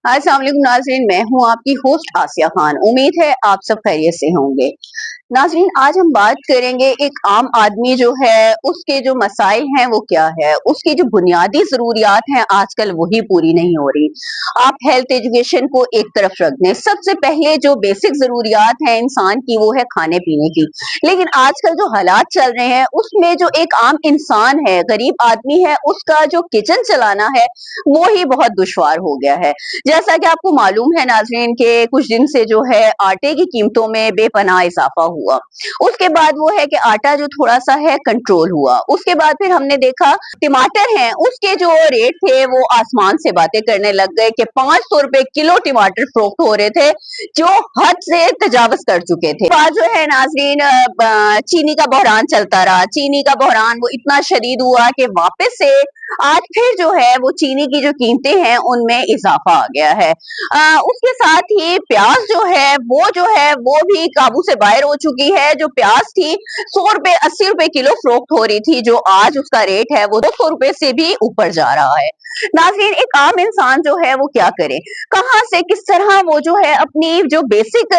अस्सलाम वालेकुम नाज़रीन, मैं हूँ आपकी होस्ट आसिया खान। उम्मीद है आप सब खैरियत से होंगे। नाज़रीन, आज हम बात करेंगे एक आम आदमी जो है उसके जो मसाइल हैं वो क्या है, उसकी जो बुनियादी जरूरियात हैं आजकल वही पूरी नहीं हो रही। आप हेल्थ एजुकेशन को एक तरफ रख दें, सबसे पहले जो बेसिक जरूरियात हैं इंसान की वो है खाने पीने की। लेकिन आजकल जो हालात चल रहे हैं उसमें जो एक आम इंसान है, गरीब आदमी है, उसका जो किचन चलाना है वो ही बहुत दुश्वार हो गया है। जैसा कि आपको मालूम है नाज़रीन के कुछ दिन से जो है आटे की कीमतों में बेपनाह इजाफा हुआ। उसके बाद वो है कि आटा जो थोड़ा सा है कंट्रोल हुआ। उसके बाद फिर हमने देखा टमाटर हैं उसके जो रेट थे वो आसमान से बातें करने लग गए कि 500 रुपए किलो टमाटर फरोख्त हो रहे थे, जो हद से तजावज कर चुके थे। आज जो है नाज़रीन चीनी का बहरान चलता रहा। चीनी का बहरान वो इतना शदीद हुआ कि वापस से आज फिर जो है वो चीनी की जो कीमतें हैं उनमें इजाफा आ गया है। उसके साथ ही प्याज जो है वो भी काबू से बाहर हो चुकी है। जो प्याज थी 100 रुपए 80 रुपए किलो फरोख्त हो रही थी, जो आज उसका रेट है वो 200 रुपए से भी ऊपर जा रहा है। नाज़रीन, एक आम इंसान जो है वो क्या करे, कहाँ से किस तरह वो जो है अपनी जो बेसिक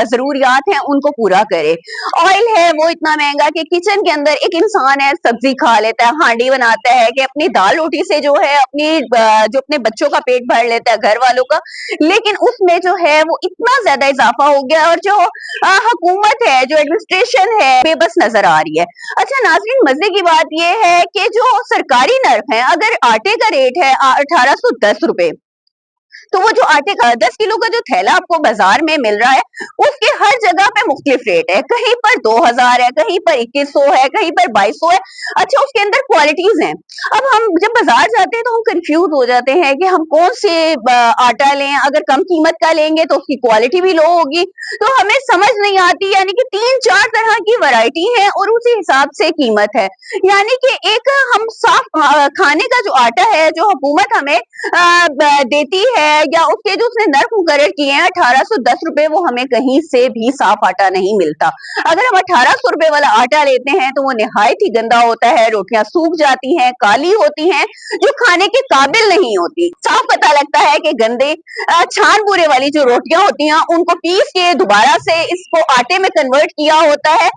जरूरियात हैं उनको पूरा करे। ऑयल है वो इतना महंगा कि किचन के अंदर एक इंसान है सब्जी खा लेता है, हांडी बनाता है कि अपनी दाल रोटी से जो है अपनी जो अपने बच्चों का पेट भर लेता है, घर वालों का। लेकिन उसमें जो है वो इतना ज्यादा इजाफा हो गया और जो हुकूमत है, जो एडमिनिस्ट्रेशन है, बेबस नजर आ रही है। अच्छा नाज़रीन, मजे की बात यह है कि जो सरकारी नर्क है, अगर आटे का रेट है 1810 रुपए, तो वो जो आटे का 10 किलो का जो थैला आपको बाजार में मिल रहा है उसके हर जगह पे मुख्तलिफ रेट है। कहीं पर 2000 है, कहीं पर 2100 है, कहीं पर 2200 है। अच्छा, उसके अंदर क्वालिटीज हैं। अब हम जब बाजार जाते हैं तो हम कंफ्यूज हो जाते हैं कि हम कौन से आटा लें। अगर कम कीमत का लेंगे तो उसकी क्वालिटी भी लो होगी, तो हमें समझ नहीं आती। यानी कि 3-4 तरह की वैरायटी है और उसी हिसाब से कीमत है। यानी कि एक हम साफ खाने का जो आटा है जो हुकूमत हमें देती है या उसके जो उसने नर्क मुकर्रर किए हैं 1810 रुपए, वो हमें कहीं से भी साफ आटा नहीं मिलता। अगर हम 1800 रुपए वाला आटा लेते हैं तो वो निहायत ही गंदा होता है, रोटियां सूख जाती हैं, काली होती हैं, जो खाने के काबिल नहीं होती। साफ पता लगता है कि गंदे छान बुरे वाली जो रोटियां होती हैं उनको पीस के दोबारा से इसको आटे में कन्वर्ट किया होता है,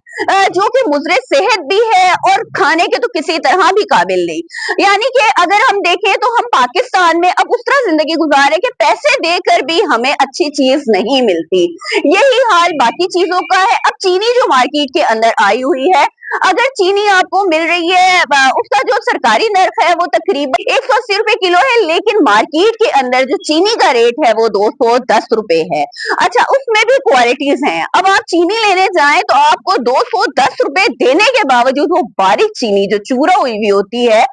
जो कि मुजरे सेहत भी है और खाने के तो किसी तरह भी काबिल नहीं। यानी कि अगर हम देखें तो हम पाकिस्तान में अब उस तरह जिंदगी गुजारे कि पैसे देकर भी हमें अच्छी चीज नहीं मिलती। यही हाल बाकी चीजों का है। अब चीनी जो मार्केट के अंदर आई हुई है, अगर चीनी आपको मिल रही है उसका जो सरकारी नर्क है वो तकरीबन 180 रुपए किलो है, लेकिन मार्केट के अंदर जो चीनी का रेट है वो 210 रुपए है। अच्छा, उसमें भी क्वालिटीज हैं। अब आप चीनी लेने जाएं तो आपको 210 रुपए देने के बावजूद वो बारीक चीनी जो चूरा हुई हुई होती है,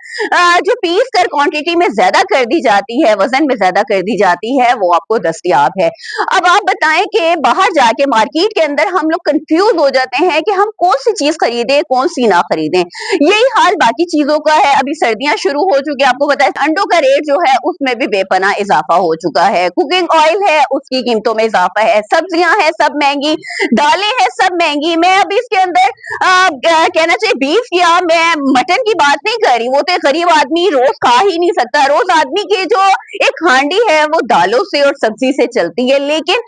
जो पीस कर क्वांटिटी में ज्यादा कर दी जाती है, वजन में ज्यादा कर दी जाती है, वो आपको दस्तयाब है। अब आप बताएं कि बाहर जाके मार्केट के अंदर हम लोग कंफ्यूज हो जाते हैं कि हम कौन सी चीज खरीदें कौन सी ना खरीदें। यही हाल बाकी चीजों का है। अभी सर्दियां शुरू हो चुकी है, आपको पता है अंडों का रेट जो है उसमें भी बेपनाह इजाफा हो चुका है। कुकिंग ऑयल है उसकी कीमतों में इजाफा है, सब्जियां हैं सब महंगी, दालें हैं सब महंगी। मैं अभी इसके अंदर कहना चाहिए बीफ या मैं मटन की बात नहीं कर रही, वो तो गरीब आदमी रोज खा ही नहीं सकता। रोज आदमी की जो एक हांडी है वो दालों से और सब्जी से चलती है, लेकिन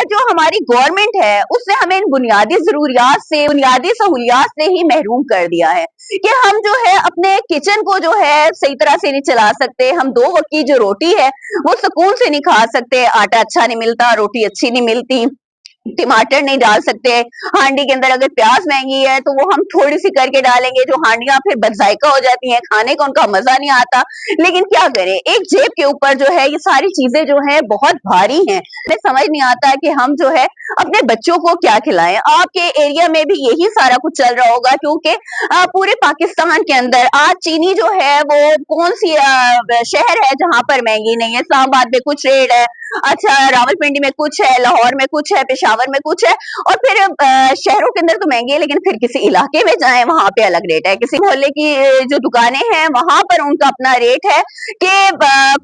जो हमारी गवर्नमेंट है उसने हमें इन बुनियादी जरूरियात से, बुनियादी सहूलियात से ही महरूम कर दिया है कि हम जो है अपने किचन को जो है सही तरह से नहीं चला सकते। हम 2 वक्त की जो रोटी है वो सुकून से नहीं खा सकते, आटा अच्छा नहीं मिलता, रोटी अच्छी नहीं मिलती, टमाटर नहीं डाल सकते। हांडी के अंदर अगर प्याज महंगी है तो वो हम थोड़ी सी करके डालेंगे, जो हांडियां फिर बदजायका हो जाती हैं, खाने का उनका मजा नहीं आता। लेकिन क्या करें, एक जेब के ऊपर जो है ये सारी चीजें जो है बहुत भारी हैं। हमें समझ नहीं आता कि हम जो है अपने बच्चों को क्या खिलाएं। आपके एरिया में भी यही सारा कुछ चल रहा होगा, क्योंकि पूरे पाकिस्तान के अंदर आज चीनी जो है वो कौन सी शहर है जहां पर महंगी नहीं है। इस्लामाबाद में कुछ रेट है, अच्छा रावलपिंडी में कुछ है, लाहौर में कुछ है, पेशावर में कुछ है, और फिर शहरों के अंदर तो महंगी है, लेकिन फिर किसी इलाके में जाए वहां पे अलग रेट है, किसी मोहल्ले की जो दुकानें हैं वहां पर उनका अपना रेट है कि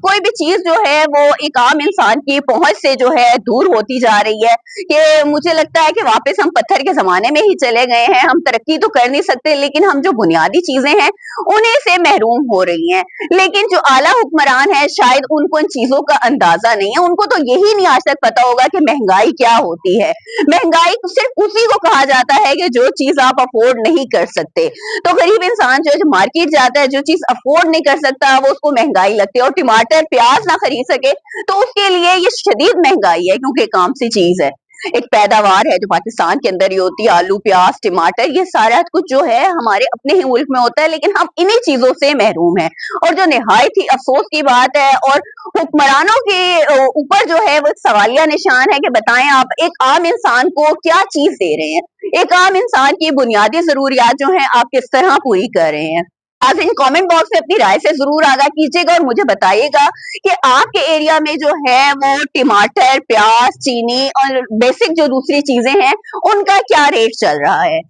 कोई भी चीज जो है वो एक आम इंसान की पहुंच से जो है दूर होती जा रही है, कि मुझे लगता है कि वापस हम पत्थर के जमाने में ही चले गए हैं। हम तरक्की तो कर नहीं सकते, लेकिन हम जो बुनियादी चीजें हैं उन्हीं से महरूम हो रही हैं। लेकिन जो आला हुक्मरान है शायद उनको इन चीजों का अंदाजा नहीं है, उनको तो यही नहीं आज तक पता होगा कि महंगाई क्या होती है। महंगाई तो सिर्फ उसी को कहा जाता है कि जो चीज आप अफोर्ड नहीं कर सकते। तो गरीब इंसान जो है, जो मार्केट जाता है, जो चीज अफोर्ड नहीं कर सकता, वो उसको महंगाई लगती है। और टमाटर प्याज ना खरीद सके तो उसके लिए ये शदीद महंगाई है, क्योंकि काम सी चीज है, एक पैदावार है जो पाकिस्तान के अंदर ही होती है। आलू, प्याज, टमाटर, ये सारा कुछ जो है हमारे अपने ही मुल्क में होता है, लेकिन हम इन्हीं चीजों से महरूम हैं। और जो निहायत ही अफसोस की बात है, और हुक्मरानों के ऊपर जो है वो सवालिया निशान है कि बताएं आप एक आम इंसान को क्या चीज दे रहे हैं, एक आम इंसान की बुनियादी जरूरियात जो है आप किस तरह पूरी कर रहे हैं। आज इन कमेंट बॉक्स में अपनी राय से जरूर आगाह कीजिएगा और मुझे बताइएगा कि आपके एरिया में जो है वो टमाटर, प्याज, चीनी और बेसिक जो दूसरी चीजें हैं उनका क्या रेट चल रहा है।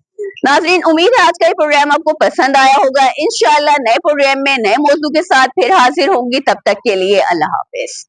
नाजरीन, उम्मीद है आज का ये प्रोग्राम आपको पसंद आया होगा। इंशाल्लाह नए प्रोग्राम में नए मौजू के साथ फिर हाजिर होंगी। तब तक के लिए अल्लाह हाफिज।